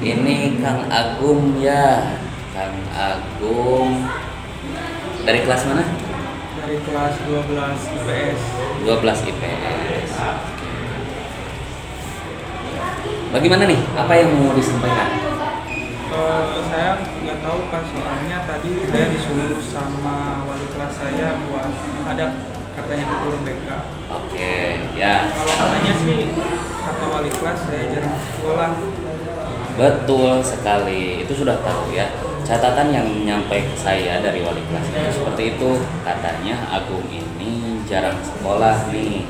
Ini Kang Agung ya, Kang Agung dari kelas mana? Dari kelas 12 IPS. 12 IPS. Bagaimana nih? Apa yang mau disampaikan? Saya nggak tahu Pak, soalnya tadi saya disuruh sama wali kelas saya buat hadap, katanya ke guru BK. Oke, ya. Kalau katanya sih kata wali kelas saya jarang sekolah. Betul sekali, itu sudah tahu ya. Catatan yang nyampe ke saya dari wali kelas itu seperti itu. Katanya Agung ini jarang sekolah nih.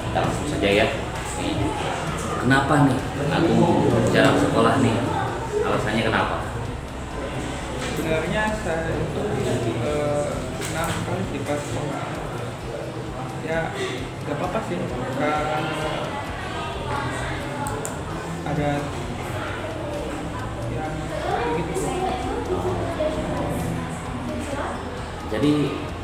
Kita langsung saja ya. Nih. Kenapa nih Agung jarang sekolah nih? Alasannya kenapa? Sebenarnya saya itu nakal di pas sekolah. Ya nggak apa-apa sih, karena ada yang begitu. Jadi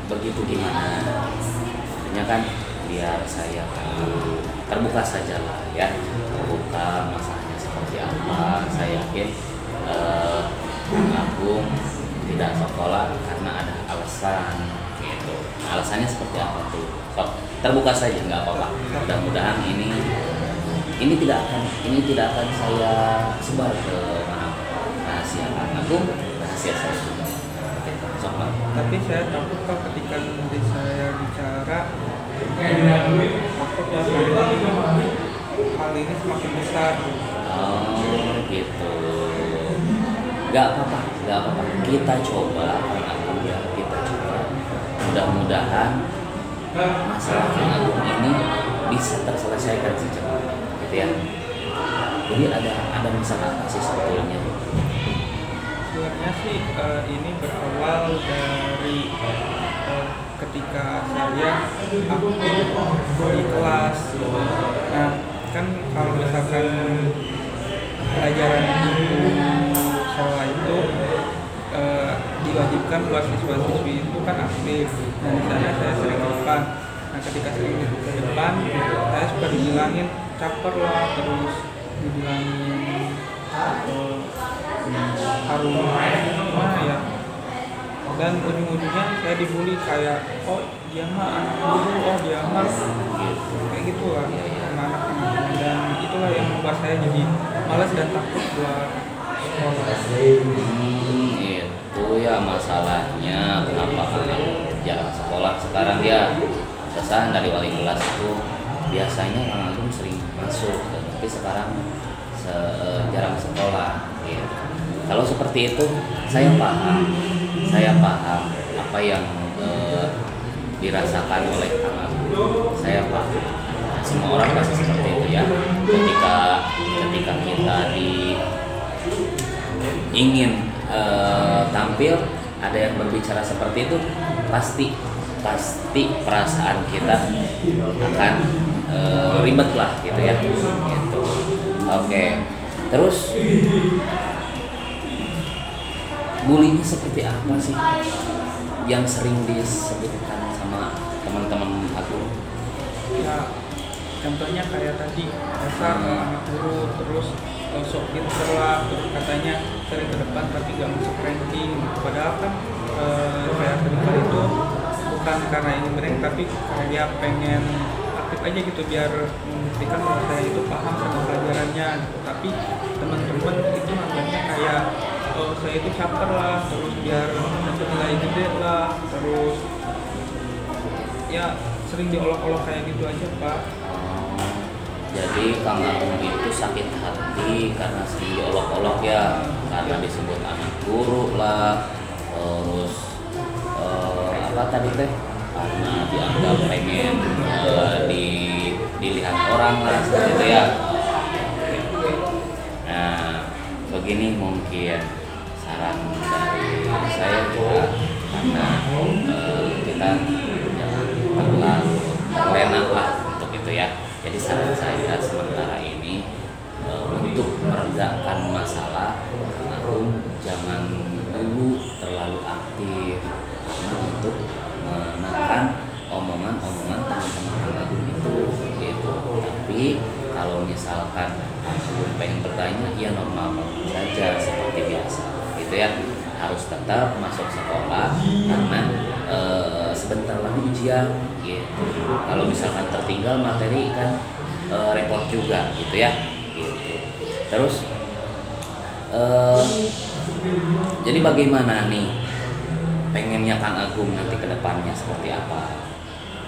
begitu gimana? Artinya kan biar saya tahu, terbuka saja lah ya, terbuka masalahnya seperti apa. Saya yakin Agung tidak sekolah karena ada alasan gitu. Alasannya seperti apa tuh? Sok terbuka saja, nggak apa-apa. Mudah-mudahan ini tidak akan saya sebar ke mana rahasia Kang Agung, rahasia saya juga. Oke, sok Bang. Tapi saya takut Pak, ketika nanti saya bicara takut ya hal ini semakin besar. Oh gitu. Gak apa-apa. Kita coba, Kang Agung ya, kita coba. Mudah-mudahan masalah Kang Agung ini bisa terselesaikan secepatnya, gitu ya. Jadi ada masalah apa sih sebetulnya? Sebenarnya sih ini berawal dari ketika saya aktif di kelas. Nah, kan kalau misalkan pelajaran sekolah itu diwajibkan buat siswa-siswi itu kan aktif. Nah, di sana saya sering ke depan. Nah, ketika sering ke depan, saya suka dibilangin caper lah, terus dibilangin harum mana ya, dan ujung-ujungnya saya dibully kayak, oh dia mah anak guru, oh dia mah kayak gitu lah sama anak-anak. Dan itulah yang membuat saya jadi malas dan takut buat sekolah. Itu ya masalahnya kenapa Kang Agung jarang sekolah. Sekarang dia kesan dari wali kelas itu biasanya Kang Agung sering masuk, tapi sekarang jarang sekolah gitu. Kalau seperti itu saya paham apa yang dirasakan oleh Kang Agung. Saya paham. Semua orang pasti seperti itu ya. Ketika kita ingin tampil, ada yang berbicara seperti itu, pasti perasaan kita akan ribet lah gitu ya. Gitu. Oke. Terus bullying seperti apa sih yang sering disebutkan sama teman-teman aku? Ya, contohnya kayak tadi dasar anak guru, terus sok pinter lah, terus katanya sering ke depan tapi gak masuk ranking. Padahal kan saya terima itu bukan karena ini rank, tapi kayak pengen aktif aja gitu biar membuktikan bahwa saya itu paham sama pelajarannya gitu. Tapi teman-teman itu nganggapnya kayak saya itu caper lah, terus biar dapat nilai gede lah, terus ya sering diolok-olok kayak gitu aja Pak. Jadi Kang Agung itu sakit hati karena sering diolok-olok ya, karena disebut anak guru lah, terus apa tadi teh, karena dianggap pengen dilihat orang lah seperti itu ya. Nah, begini mungkin saran dari saya juga, karena kita jangan terlalu terlena lah untuk itu ya. Jadi saran saya sementara ini untuk meredakan masalah, Kang Agung jangan dulu terlalu aktif, karena untuk menekan omongan-omongan teman-teman Kang Agung itu gitu. Tapi kalau misalkan Agung pengen bertanya, ya normal saja seperti biasa gitu ya. Harus tetap masuk sekolah karena sebentar lagi ujian gitu. Kalau misalkan tertinggal materi kan repot juga gitu ya gitu. Terus jadi bagaimana nih pengennya Kang Agung nanti ke depannya seperti apa?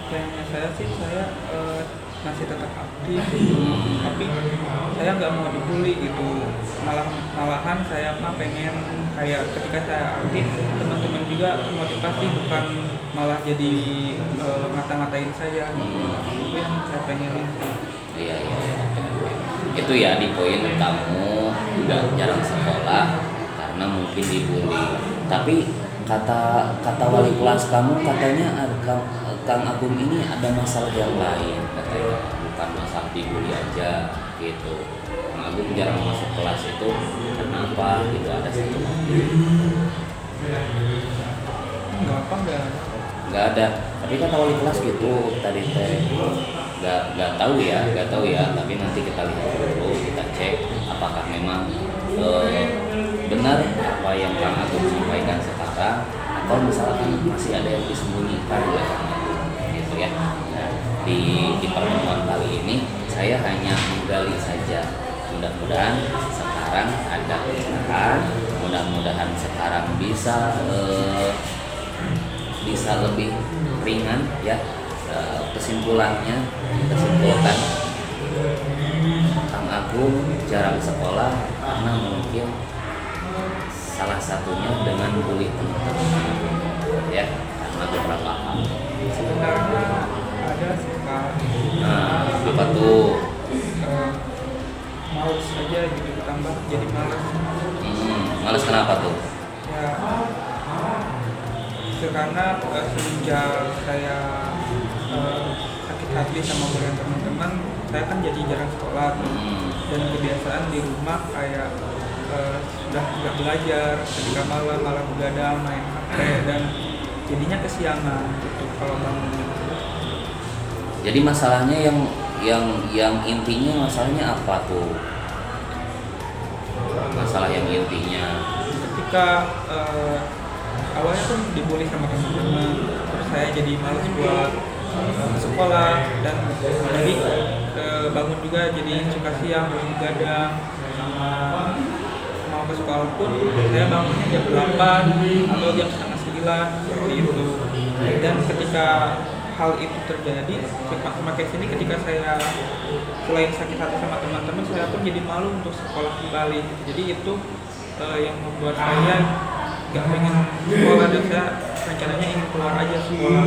Kayaknya saya sih masih tetap aktif, tapi saya nggak mau dibully gitu. Malahan saya mah pengen kayak ketika saya aktif, teman-teman juga motivasi, bukan malah jadi ngata-ngatain saya. Itu yang saya pengenin sih. Iya. Itu ya di poin kamu udah jarang sekolah karena mungkin dibully. Tapi kata wali kelas kamu katanya Kang Agung ini ada masalah yang lain katanya, bukan masalah dibully aja gitu. Kang Agung jarang masuk kelas itu kenapa gitu, ada satu nggak ada. Tapi kata wali kelas gitu tadi teh nggak tahu ya, tapi nanti kita lihat dulu, kita cek apakah memang benar apa yang Kang Agung sampaikan sekarang atau misalkan masih ada yang disembunyikan oleh Kang Agung gitu ya. Nah, di pertemuan kali ini saya hanya menggali saja, mudah-mudahan sekarang ada pencerahan, mudah-mudahan sekarang bisa lebih ringan ya. Kesimpulankan Kang Agung jarang sekolah karena mungkin salah satunya dengan bully teman-teman ya, karena beberapa hal. Sebenarnya ada sih Kak. Nah, apa tuh? Males aja gitu, ditambah jadi males. Males kenapa tuh? Ya, karena semenjak saya sakit hati sama bulian teman-teman, saya kan jadi jarang sekolah dan kebiasaan di rumah kayak sudah tidak belajar, ketika malah begadang main HP dan jadinya kesiangan gitu kalau bangun. Jadi masalahnya yang intinya masalahnya apa tuh? Masalah yang intinya Ketika awalnya tuh dibully sama teman-teman, terus saya jadi malas buat sekolah dan jadi bangun juga jadi suka siang, harus begadang. Mau ke sekolah pun saya bangunnya jam 8 atau jam setengah 9 seperti itu. Dan ketika hal itu terjadi, semakin sini ketika saya selain sakit hati sama teman-teman, saya pun jadi malu untuk sekolah kembali. Jadi itu yang membuat saya gak pengen sekolah dan saya rencananya ingin keluar aja sekolah.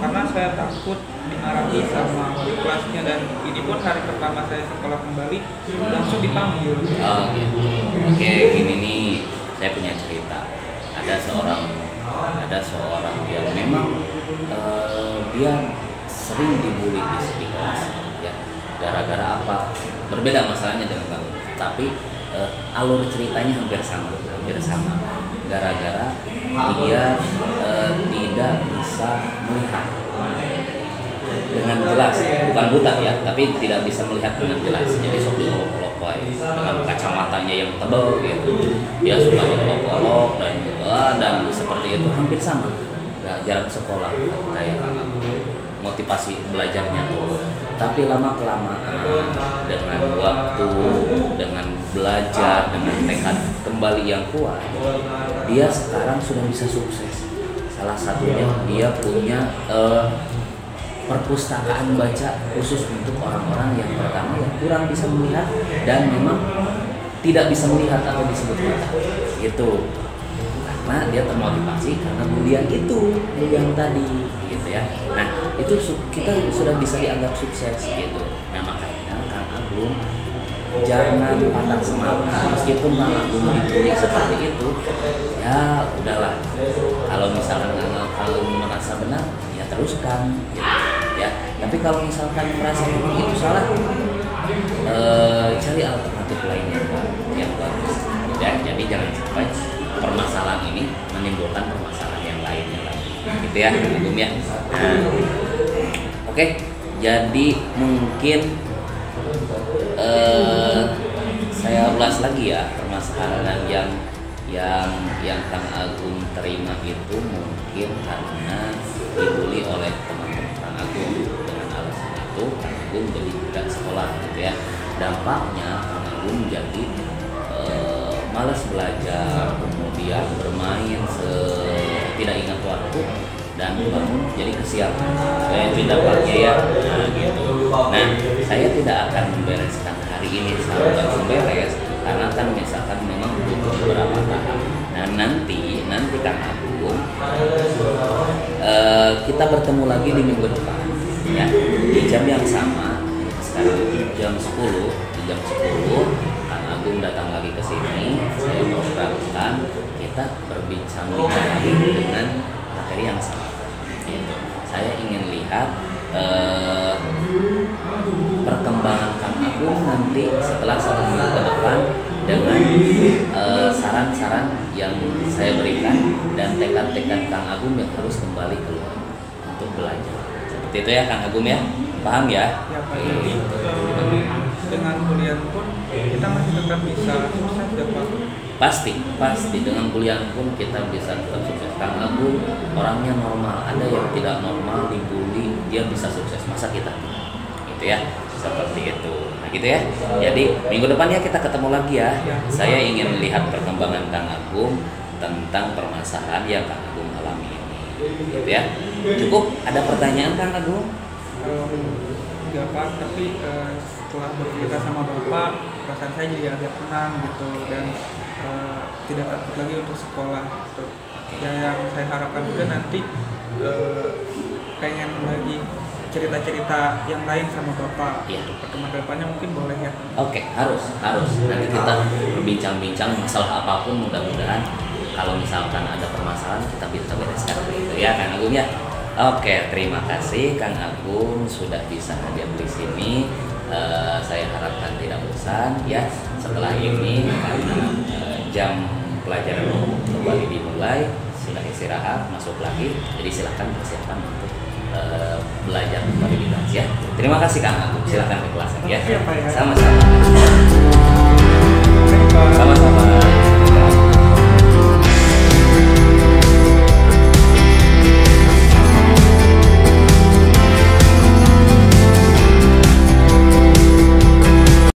Karena saya takut dimarahi sama wali kelasnya, dan ini pun hari pertama saya sekolah kembali langsung dipanggil. Oh gitu. Oke, gini nih, saya punya cerita. Ada seorang yang memang dia sering dibully di kelas ya. Gara-gara apa? Berbeda masalahnya dengan kamu, tapi alur ceritanya hampir sama. Gara-gara dia tidak bisa melihat dengan jelas, bukan buta ya, tapi tidak bisa melihat dengan jelas. Jadi sok diolok-olok dengan kacamatanya yang tebal gitu. Dia suka diolok-olok dan seperti itu hampir sama. Jarang sekolah kayak motivasi belajarnya tuh. Tapi lama kelamaan dengan waktu, dengan belajar, dengan tekad kembali yang kuat, dia sekarang sudah bisa sukses. Salah satunya dia punya perpustakaan baca khusus untuk orang-orang yang pertama yang kurang bisa melihat dan memang tidak bisa melihat atau disebut buta gitu. Karena dia termotivasi karena bulian tadi gitu ya. Nah itu kita sudah bisa dianggap sukses gitu. Nah makanya Kang Agung jangan patah semangat, meskipun Kang Agung dibully seperti itu ya udahlah. Kalau misalkan kalau merasa benar ya teruskan gitu ya. Tapi kalau misalkan merasa itu salah, cari alternatif lainnya yang bagus ya. Jadi jangan sampai permasalahan ini menimbulkan permasalahan yang lainnya lagi gitu ya Agung ya. Nah, oke, jadi mungkin saya ulas lagi ya permasalahan yang Kang Agung terima itu mungkin karena dibully oleh teman-teman Kang Agung. Dengan alasan itu Kang Agung jadi tidak sekolah gitu ya. Dampaknya Kang Agung jadi malas belajar, kemudian bermain tidak ingat waktu, dan bangun jadi kesiangan. Saya tidak pakai ya, nah gitu. Nah, saya tidak akan membereskan hari ini sampai langsung beres karena kan misalkan memang butuh beberapa tahap. Nah nanti Kang Agung kita bertemu lagi di minggu depan ya di jam yang sama. Sekarang jam 10, di jam 10 Kang Agung datang lagi ke sini. Saya programkan kita berbincang lagi dengan materi yang sama. Gitu. Saya ingin lihat perkembangan Kang Agung nanti setelah 1 minggu ke depan dengan saran-saran yang saya berikan dan tekad-tekad Kang Agung yang harus kembali keluar untuk belajar. Seperti itu ya Kang Agung ya, paham ya? Ya Pak, jadi dengan kuliah pun kita masih tetap bisa sukses ya Pak? Pasti dengan kuliah pun kita bisa tetap sukses. Kang Agung orangnya normal, ada yang tidak normal, dibully, dia bisa sukses, masa kita tidak? Gitu ya, seperti itu. Nah gitu ya, jadi minggu depan ya kita ketemu lagi ya. Saya ingin lihat perkembangan Kang Agung tentang permasalahan yang Kang Agung alami ini, gitu ya. Cukup, ada pertanyaan Kang Agung? Enggak Pak, tapi setelah bercerita sama Bapak, perasaan saya jadi agak tenang gitu, dan tidak takut lagi untuk sekolah gitu. Ya, yang saya harapkan juga nanti pengen lagi cerita-cerita yang lain sama Bapak. Iya. Untuk pertemuan depannya mungkin boleh ya? Oke, harus. Nanti kita berbincang-bincang masalah apapun, mudah-mudahan kalau misalkan ada permasalahan kita bisa bereskan gitu ya Kang Agung ya. Oke, terima kasih Kang Agung sudah bisa hadir di sini. Saya harapkan tidak bosan ya setelah ini karena jam pelajaran kembali dimulai, sudah istirahat, masuk lagi. Jadi silakan persiapan untuk belajar kembali di kelas ya. Terima kasih Kang Agung, silakan ke kelas ya. Sama-sama. Sama-sama.